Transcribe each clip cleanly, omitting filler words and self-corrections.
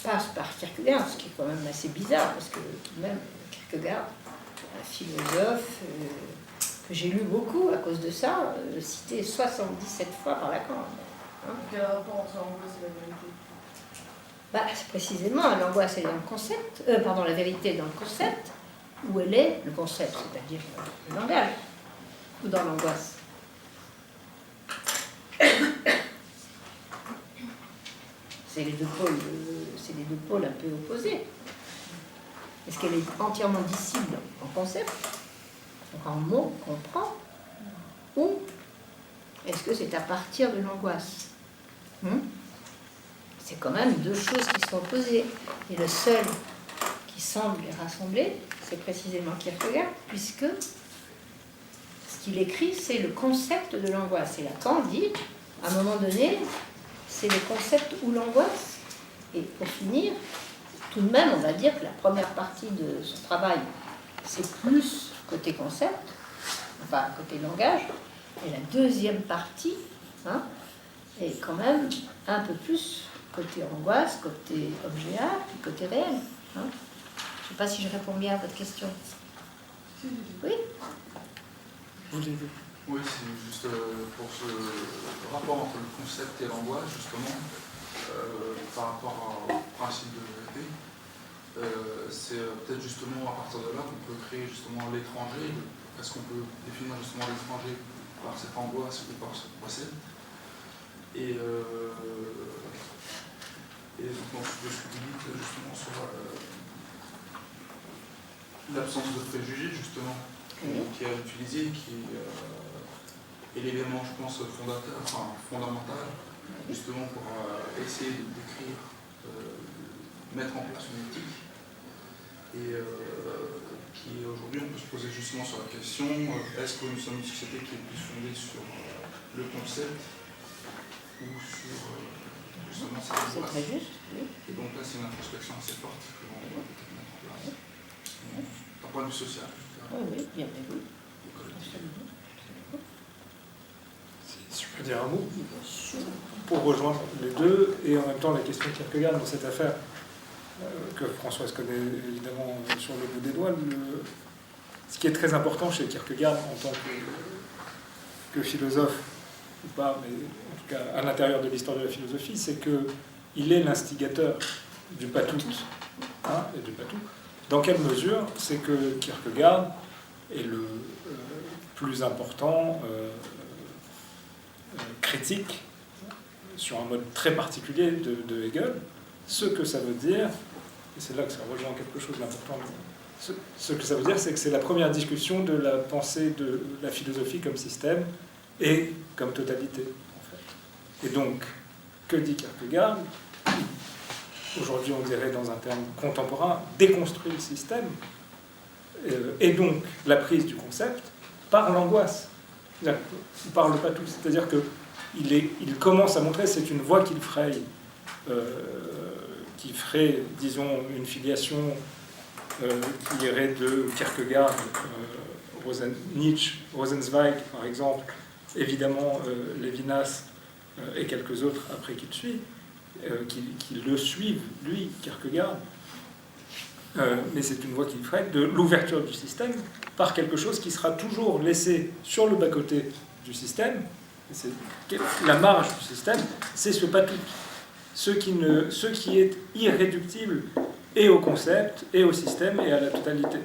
passe par Kierkegaard, ce qui est quand même assez bizarre, parce que tout de même, Kierkegaard, un philosophe que j'ai lu beaucoup à cause de ça, cité 77 fois par Lacan. Hein. Quel rapport entre l'angoisse et la vérité? C'est précisément, l'angoisse, elle est dans le concept, la vérité est dans le concept, où elle est, le concept, c'est-à-dire le langage, ou dans l'angoisse. C'est les deux pôles un peu opposés. Est-ce qu'elle est entièrement dissible en concept, donc en mots qu'on prend, ou est-ce que c'est à partir de l'angoisse? C'est quand même deux choses qui sont opposées. Et le seul qui semble les rassembler, c'est précisément Kierkegaard, puisque ce qu'il écrit, c'est le concept de l'angoisse. Et Lacan dit, à un moment donné, c'est le concept ou l'angoisse. Et pour finir, tout de même, on va dire que la première partie de son travail, c'est plus côté concept, enfin côté langage, et la deuxième partie est quand même un peu plus côté angoisse, côté objet art, puis côté réel. Je ne sais pas si je réponds bien à votre question. Oui. Oui, c'est juste pour ce rapport entre le concept et l'angoisse, justement, par rapport au principe de vérité. C'est peut-être justement à partir de là qu'on peut créer justement l'étranger. Est-ce qu'on peut définir justement l'étranger par cette angoisse ou par ce concept? Et donc, ce que vous dites justement sur l'absence de préjugés, justement, qui est utilisé, qui est l'élément, je pense, fondamental, justement, pour essayer de décrire, mettre en place une éthique. Et qui, aujourd'hui, on peut se poser justement sur la question, est-ce que nous sommes une société qui est plus fondée sur le concept ou sur justement cette angoisse? C'est très juste, oui. Et donc là, c'est une introspection assez forte que l'on doit peut-être mettre en place. D'un point de vue social. Oui, bien vu. Si je peux dire un mot, pour rejoindre les deux, et en même temps la question de Kierkegaard dans cette affaire, que Françoise connaît évidemment sur le bout des doigts, ce qui est très important chez Kierkegaard en tant que philosophe, ou pas, mais en tout cas à l'intérieur de l'histoire de la philosophie, c'est qu'il est l'instigateur du patout, et du patout. Dans quelle mesure? C'est que Kierkegaard est le plus important critique sur un mode très particulier de Hegel, ce que ça veut dire, et c'est là que ça rejoint quelque chose d'important, ce que ça veut dire, c'est que c'est la première discussion de la pensée de la philosophie comme système et comme totalité, en fait. Et donc, que dit Kierkegaard? Aujourd'hui, on dirait dans un terme contemporain, déconstruire le système, et donc la prise du concept par l'angoisse, par le pathos. C'est-à-dire qu'il commence à montrer, c'est une voie qu'il fraye, qui ferait, disons, une filiation qui irait de Kierkegaard, Nietzsche, Rosenzweig, par exemple, évidemment Lévinas et quelques autres après qu'il suit, qui le suivent, lui, Kierkegaard. Mais c'est une voie qu'il ferait de l'ouverture du système par quelque chose qui sera toujours laissé sur le bas-côté du système. La marge du système, c'est ce patout. Ce qui est irréductible et au concept, et au système, et à la totalité.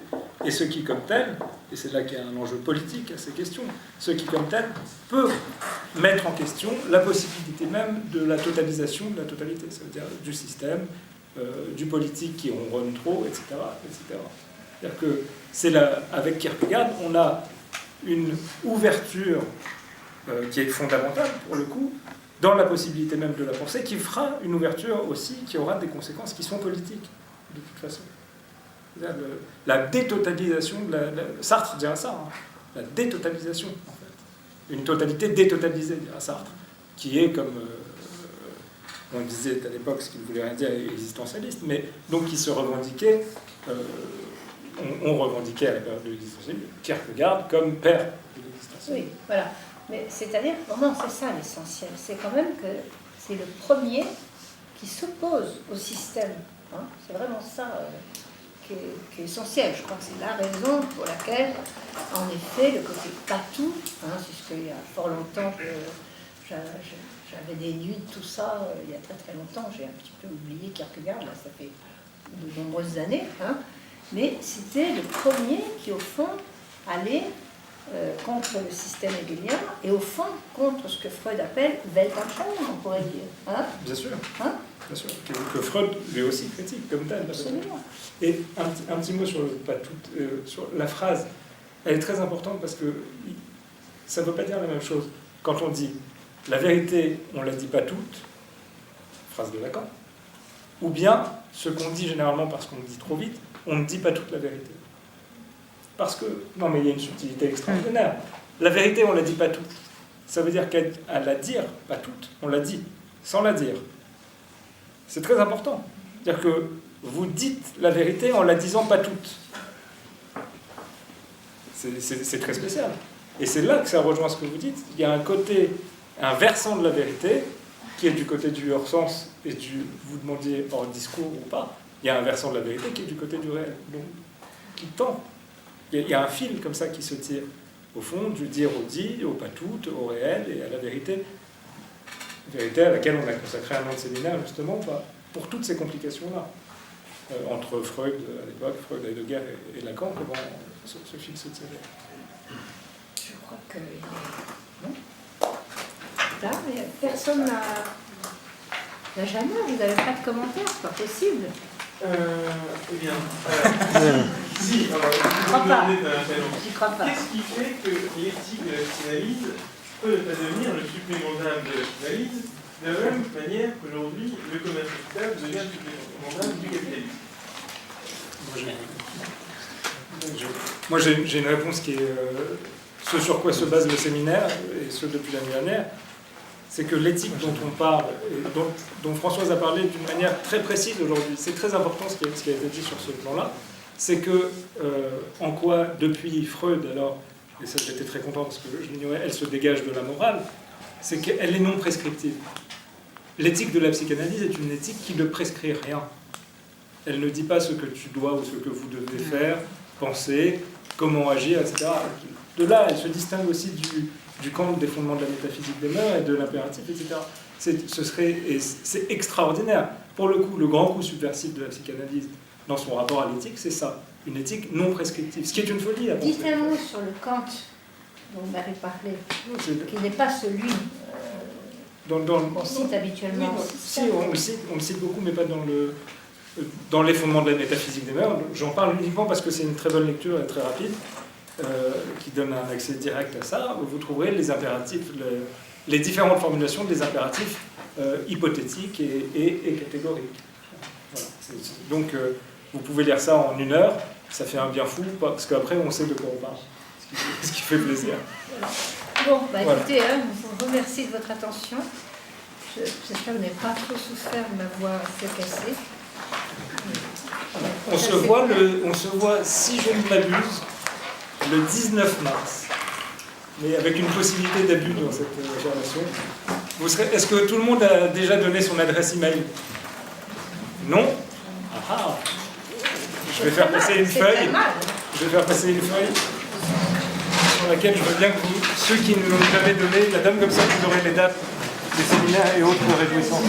Et ce qui, comme tel, et c'est là qu'il y a un enjeu politique à ces questions, ce qui, comme tel, peut mettre en question la possibilité même de la totalisation de la totalité, ça veut dire du système, du politique qui ronronne trop, etc. etc. C'est-à-dire que c'est là, avec Kierkegaard, on a une ouverture qui est fondamentale, pour le coup, dans la possibilité même de la pensée, qui fera une ouverture aussi qui aura des conséquences qui sont politiques, de toute façon. La détotalisation, Sartre dira ça, la détotalisation, en fait. Une totalité détotalisée, dira Sartre, qui est comme, on disait à l'époque, ce qu'il ne voulait rien dire, existentialiste, mais donc qui se revendiquait, on revendiquait à la période de l'existentialisme, Kierkegaard comme père de l'existentialisme. Oui, voilà. Mais c'est-à-dire, non, c'est ça l'essentiel. C'est quand même que c'est le premier qui s'oppose au système. Hein. C'est vraiment ça qui est essentiel. Je crois que c'est la raison pour laquelle, en effet, le côté patou, hein, c'est ce qu'il y a fort longtemps que j'avais déduit de tout ça, il y a très très longtemps, j'ai un petit peu oublié Kierkegaard, là, ça fait de nombreuses années, hein, mais c'était le premier qui, au fond, allait contre le système hegelien et, au fond, contre ce que Freud appelle Weltanschauung, on pourrait dire. Hein. Bien sûr. Hein, bien sûr. Que Freud lui aussi critique comme tel. absolument. Et un petit mot sur, sur la phrase. Elle est très importante parce que ça ne veut pas dire la même chose. Quand on dit la vérité, on ne la dit pas toute, phrase de Lacan, ou bien ce qu'on dit généralement parce qu'on le dit trop vite, on ne dit pas toute la vérité. Parce que, non mais il y a une subtilité extraordinaire. La vérité, on ne la dit pas toute. Ça veut dire qu'à la dire, pas toute, on la dit, sans la dire. C'est très important. C'est-à-dire que vous dites la vérité en la disant pas toute. C'est très spécial. Et c'est là que ça rejoint ce que vous dites. Il y a un versant de la vérité qui est du côté du hors-sens et vous demandiez hors discours ou pas. Il y a un versant de la vérité qui est du côté du réel, donc qui tend. Il y a un fil comme ça qui se tire, au fond, du dire au dit, au pas tout, au réel et à la vérité. Vérité à laquelle on a consacré un an de séminaire, justement, pour toutes ces complications-là. Entre Freud, à l'époque, Freud, Heidegger et Lacan, comment ce fil se tirait. Je crois que... Non. Là, mais personne n'a jamais, vous n'avez pas de commentaires, c'est pas possible. Eh bien, si, alors, J'y crois pas. Qu'est-ce qui fait que l'éthique de la psychanalyse peut ne pas devenir le supplément d'âme de la psychanalyse, de la même manière qu'aujourd'hui, le commerce équitable devient le supplément d'âme du capitalisme? Moi, j'ai une réponse qui est ce sur quoi se base le séminaire, et ce depuis l'année dernière. C'est que l'éthique dont on parle, et dont Françoise a parlé d'une manière très précise aujourd'hui, c'est très important ce qui a été dit sur ce plan-là, c'est que, en quoi, depuis Freud, alors, et ça j'étais très content parce que je l'ignorais, elle se dégage de la morale, c'est qu'elle est non prescriptive. L'éthique de la psychanalyse est une éthique qui ne prescrit rien. Elle ne dit pas ce que tu dois ou ce que vous devez faire, penser, comment agir, etc. De là, elle se distingue aussi du camp des fondements de la métaphysique des mœurs et de l'impératif, etc. C'est extraordinaire. Pour le coup, le grand coup subversif de la psychanalyse dans son rapport à l'éthique, c'est ça, une éthique non prescriptive, ce qui est une folie à penser. Dites un mot sur le Kant dont vous m'avez parlé, qui n'est pas celui qu'on cite habituellement. Si, on le cite beaucoup, mais pas dans les fondements de la métaphysique des mœurs. J'en parle uniquement parce que c'est une très bonne lecture et très rapide. Qui donne un accès direct à ça, où vous trouverez les impératifs, les différentes formulations des impératifs hypothétiques et catégoriques. Voilà. Donc, vous pouvez lire ça en 1 heure, ça fait un bien fou, parce qu'après, on sait de quoi on parle, ce qui fait plaisir. Bon, bah écoutez, je vous remercie de votre attention. J'espère que vous n'avez pas trop souffert de ma voix assez cassée. On se voit, si je ne m'abuse, le 19 mars, mais avec une possibilité d'abus dans cette relation. Est-ce que tout le monde a déjà donné son adresse email? Non? Ah. Je vais faire passer une feuille. Je vais faire passer une feuille sur laquelle je veux bien que ceux qui ne l'ont jamais donné, la dame comme ça, vous aurez les dates des séminaires et autres réjouissances.